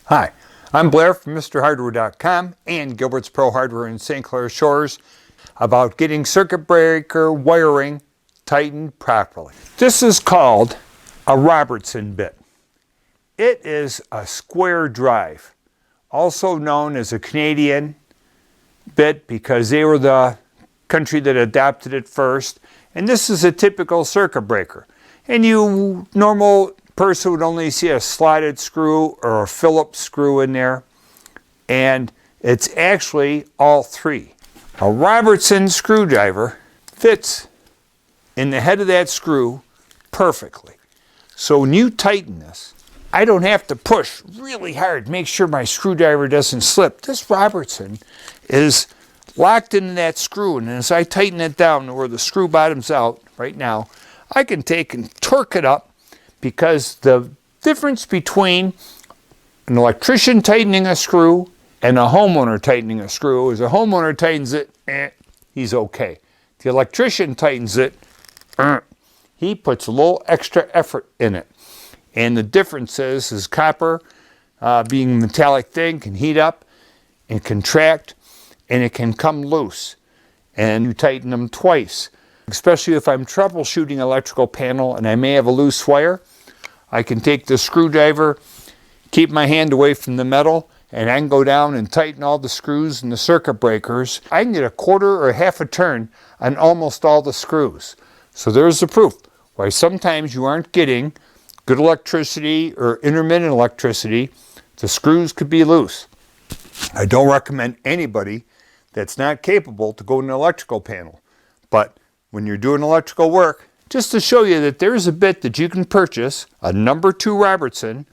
Hi, I'm Blair from MrHardware.com and Gilbert's Pro Hardware in St. Clair Shores about getting circuit breaker wiring tightened properly. This is called a Robertson bit. It is a square drive, also known as a Canadian bit because they were the country that adopted it first. And this is a typical circuit breaker. And you normal person would only see a slotted screw or a Phillips screw in there, and it's actually all three. A Robertson screwdriver fits in the head of that screw perfectly. So when you tighten this, I don't have to push really hard, make sure my screwdriver doesn't slip. This Robertson is locked into that screw, and as I tighten it down to where the screw bottom's out right now, I can take and torque it up, because the difference between an electrician tightening a screw and a homeowner tightening a screw is a homeowner tightens it, he's okay. The electrician tightens it, he puts a little extra effort in it. And the difference is copper, being a metallic thing, can heat up and contract, and it can come loose. And you tighten them twice. Especially if I'm troubleshooting electrical panel and I may have a loose wire, I can take the screwdriver, keep my hand away from the metal, and I can go down and tighten all the screws and the circuit breakers. I can get a quarter or half a turn on almost all the screws. So there's the proof why sometimes you aren't getting good electricity or intermittent electricity. The screws could be loose. I don't recommend anybody that's not capable to go to an electrical panel. But when you're doing electrical work, just to show you that there's a bit that you can purchase, a number 2 Robertson,